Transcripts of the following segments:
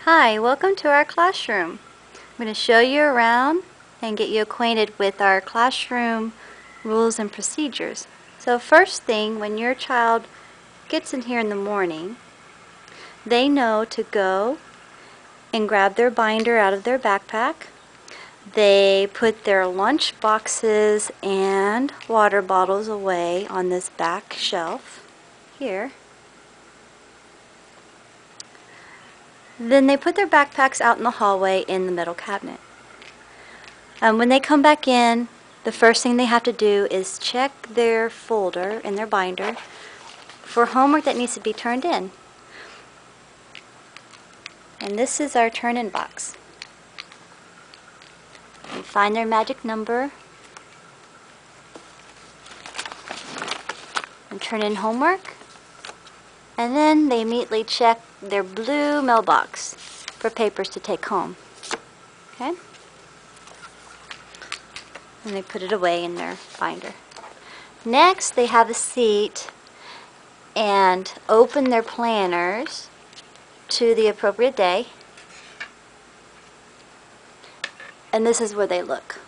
Hi, welcome to our classroom. I'm going to show you around and get you acquainted with our classroom rules and procedures. So first thing, when your child gets in here in the morning, they know to go and grab their binder out of their backpack. They put their lunch boxes and water bottles away on this back shelf here. Then they put their backpacks out in the hallway in the middle cabinet. When they come back in, the first thing they have to do is check their folder in their binder for homework that needs to be turned in. And this is our turn-in box. They find their magic number and turn in homework. And then they immediately check their blue mailbox for papers to take home. Okay? And they put it away in their binder. Next, they have a seat and open their planners to the appropriate day. And this is where they look.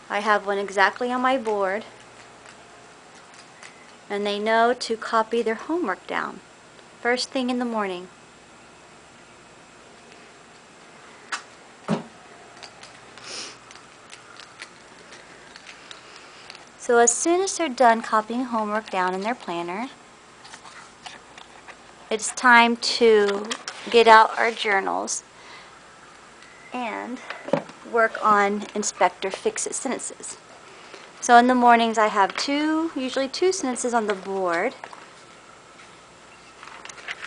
I have one exactly on my board. And they know to copy their homework down first thing in the morning. So as soon as they're done copying homework down in their planner, it's time to get out our journals and work on Inspector Fix-It sentences. So in the mornings I have usually two sentences on the board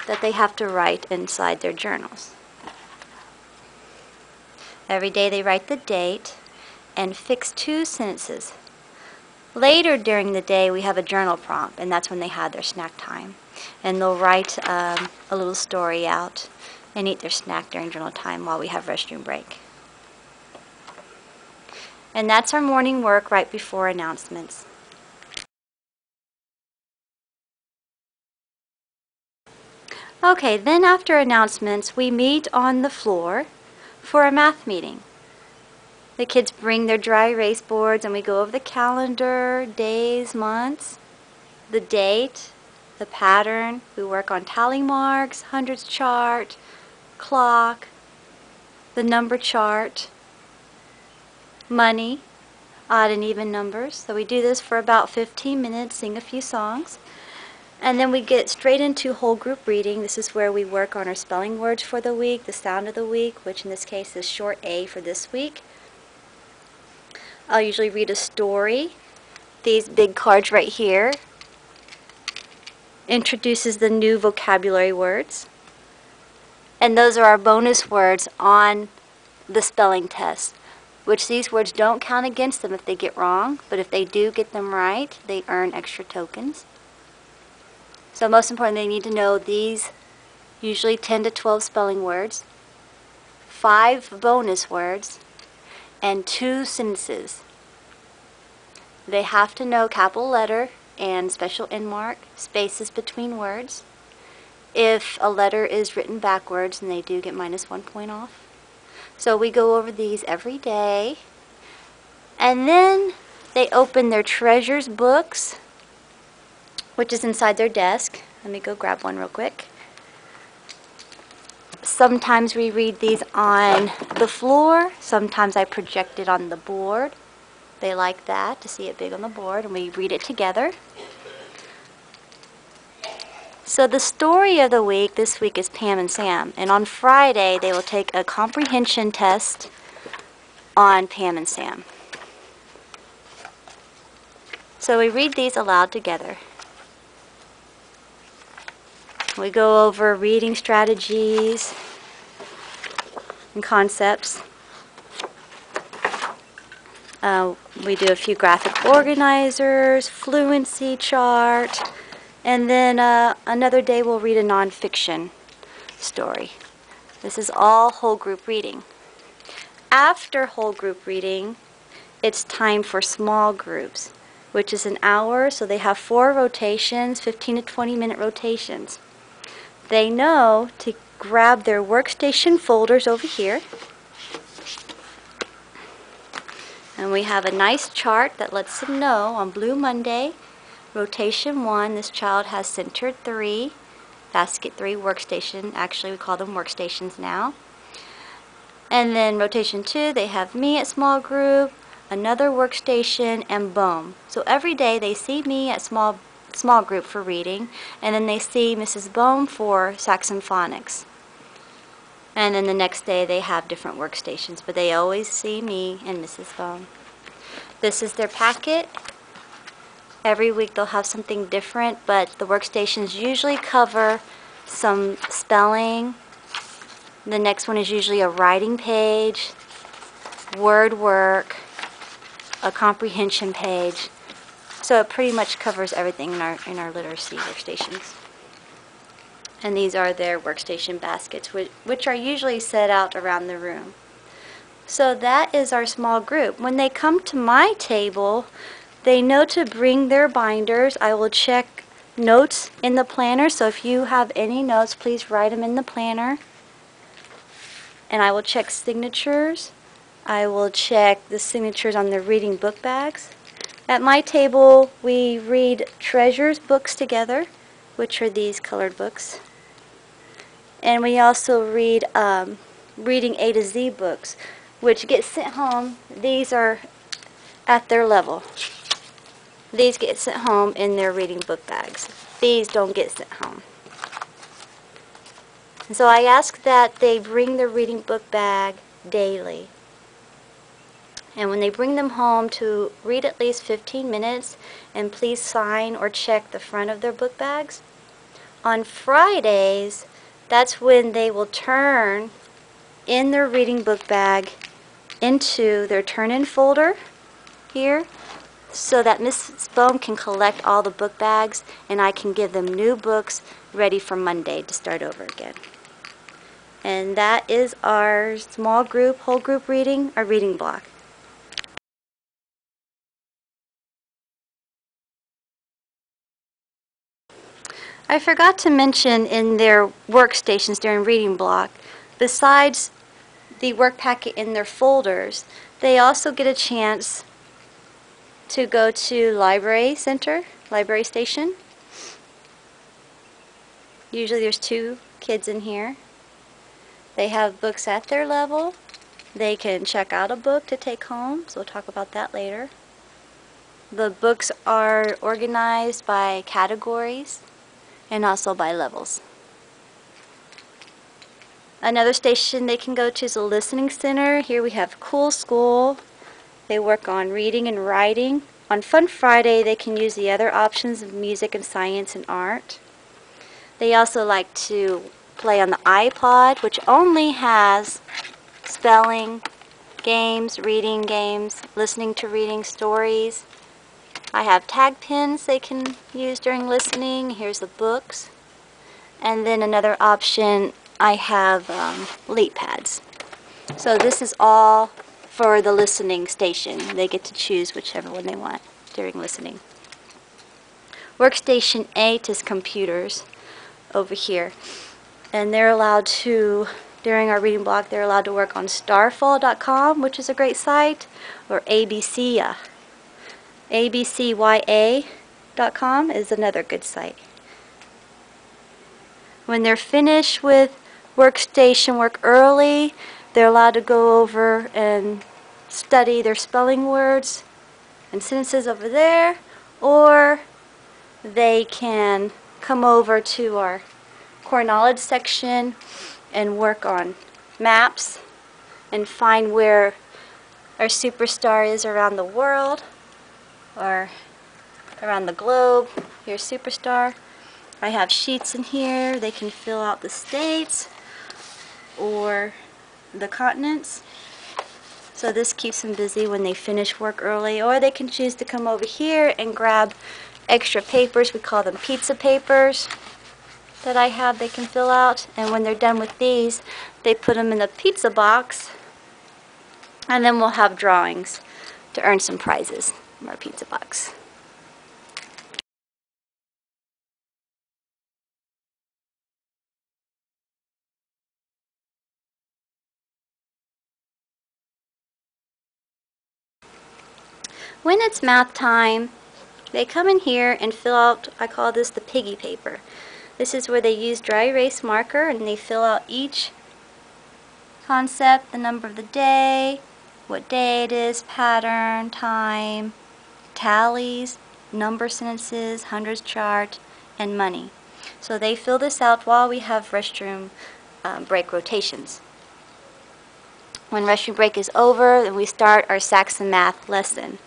that they have to write inside their journals. Every day they write the date and fix two sentences. Later during the day we have a journal prompt, and that's when they have their snack time. And they'll write a little story out and eat their snack during journal time while we have restroom break. And that's our morning work right before announcements. Okay, then after announcements, we meet on the floor for a math meeting. The kids bring their dry erase boards and we go over the calendar, days, months, the date, the pattern. We work on tally marks, hundreds chart, clock, the number chart, money, odd and even numbers. So we do this for about 15 minutes, sing a few songs. And then we get straight into whole group reading. This is where we work on our spelling words for the week, the sound of the week, which in this case is short A for this week. I'll usually read a story. These big cards right here introduces the new vocabulary words. And those are our bonus words on the spelling test, which these words don't count against them if they get wrong, but if they do get them right, they earn extra tokens. So most important, they need to know these usually 10 to 12 spelling words, 5 bonus words, and 2 sentences. They have to know capital letter and special end mark, spaces between words. If a letter is written backwards, then they do get -1 point off. So we go over these every day. And then they open their treasures books, which is inside their desk. Let me go grab one real quick. Sometimes we read these on the floor. Sometimes I project it on the board. They like that, to see it big on the board, and we read it together. So the story of the week this week is Pam and Sam, and on Friday they will take a comprehension test on Pam and Sam. So we read these aloud together. We go over reading strategies and concepts. We do a few graphic organizers, fluency chart, and then another day we'll read a nonfiction story. This is all whole group reading. After whole group reading, it's time for small groups, which is an hour, so they have 4 rotations, 15 to 20 minute rotations. They know to grab their workstation folders over here. And we have a nice chart that lets them know on Blue Monday, rotation 1, this child has centered 3, basket 3, workstation. Actually, we call them workstations now. And then rotation 2, they have me at small group, another workstation, and boom. So every day they see me at small group for reading, and then they see Mrs. Bohm for Saxon Phonics. And then the next day they have different workstations, but they always see me and Mrs. Bohm. This is their packet. Every week they'll have something different, but the workstations usually cover some spelling. The next one is usually a writing page, word work, a comprehension page. So it pretty much covers everything in our literacy workstations. And these are their workstation baskets, which are usually set out around the room. So that is our small group. When they come to my table, they know to bring their binders. I will check notes in the planner, so if you have any notes, please write them in the planner. And I will check signatures. I will check the signatures on the reading book bags. At my table, we read Treasures books together, which are these colored books. And we also read Reading A to Z books, which get sent home. These are at their level. These get sent home in their reading book bags. These don't get sent home. And so I ask that they bring their reading book bag daily. And when they bring them home, to read at least 15 minutes, and please sign or check the front of their book bags. On Fridays, that's when they will turn in their reading book bag into their turn-in folder here, so that Mrs. Bohm can collect all the book bags and I can give them new books ready for Monday to start over again. And that is our small group, whole group reading, our reading block. I forgot to mention in their workstations during reading block, besides the work packet in their folders, they also get a chance to go to Library Center, Library Station. Usually there's 2 kids in here. They have books at their level. They can check out a book to take home, so we'll talk about that later. The books are organized by categories and also by levels. Another station they can go to is a listening center. Here we have Cool School. They work on reading and writing. On Fun Friday, they can use the other options of music and science and art. They also like to play on the iPod, which only has spelling, games, reading games, listening to reading stories. I have tag pins they can use during listening. Here's the books. And then another option, I have leap pads. So this is all for the listening station. They get to choose whichever one they want during listening. Workstation 8 is computers over here. And they're allowed to, during our reading block, they're allowed to work on starfall.com, which is a great site, or ABC. ABCYA.com is another good site. When they're finished with workstation work early, they're allowed to go over and study their spelling words and sentences over there, or they can come over to our core knowledge section and work on maps and find where our superstar is around the world or around the globe. Here's superstar. I have sheets in here. They can fill out the states or the continents. So this keeps them busy when they finish work early, or they can choose to come over here and grab extra papers. We call them pizza papers that I have they can fill out, and when they're done with these, they put them in the pizza box, and then we'll have drawings to earn some prizes from our pizza box. When it's math time, they come in here and fill out, I call this the piggy paper. This is where they use dry erase marker and they fill out each concept, the number of the day, what day it is, pattern, time, tallies, number sentences, hundreds chart, and money. So they fill this out while we have restroom break rotations. When restroom break is over, then we start our Saxon math lesson.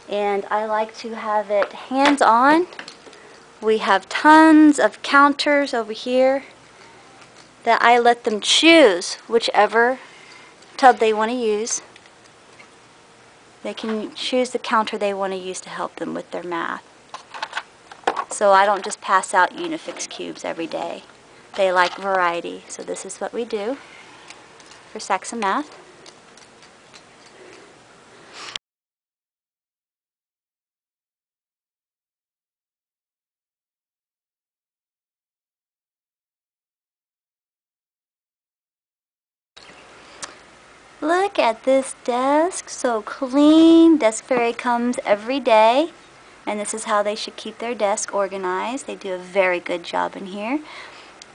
And I like to have it hands-on. We have tons of counters over here that I let them choose whichever tub they want to use. They can choose the counter they want to use to help them with their math. So I don't just pass out Unifix cubes every day. They like variety, so this is what we do for Saxon math. Look at this desk, so clean. Desk Fairy comes every day, and this is how they should keep their desk organized. They do a very good job in here.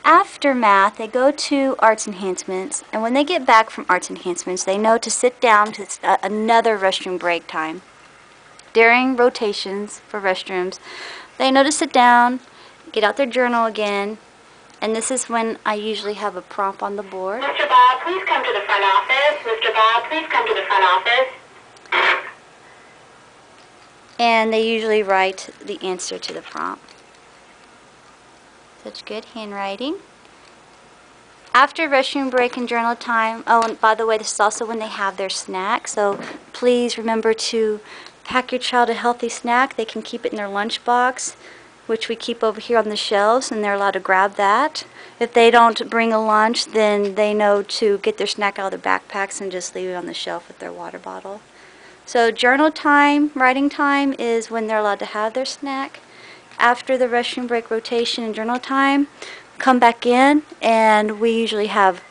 After math, they go to Arts Enhancements, and when they get back from Arts Enhancements, they know to sit down to another restroom break time. During rotations for restrooms, they know to sit down, get out their journal again, and this is when I usually have a prompt on the board. Mr. Bob, please come to the front office. Mr. Bob, please come to the front office. And they usually write the answer to the prompt. Such good handwriting. After restroom break and journal time, oh, and by the way, this is also when they have their snack, so please remember to pack your child a healthy snack. They can keep it in their lunchbox, which we keep over here on the shelves, and they're allowed to grab that. If they don't bring a lunch, then they know to get their snack out of their backpacks and just leave it on the shelf with their water bottle. So journal time, writing time is when they're allowed to have their snack. After the restroom break rotation and journal time, come back in, and we usually have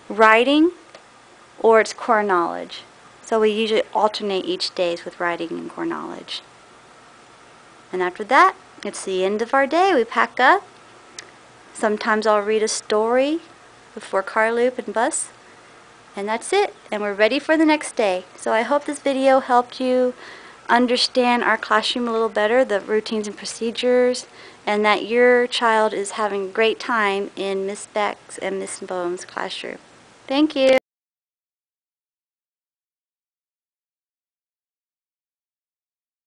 writing or it's core knowledge. So we usually alternate each days with writing and core knowledge. And after that, it's the end of our day. We pack up. Sometimes I'll read a story before car loop and bus. And that's it. And we're ready for the next day. So I hope this video helped you understand our classroom a little better, the routines and procedures, and that your child is having a great time in Miss Beck's and Miss Bohm's classroom. Thank you.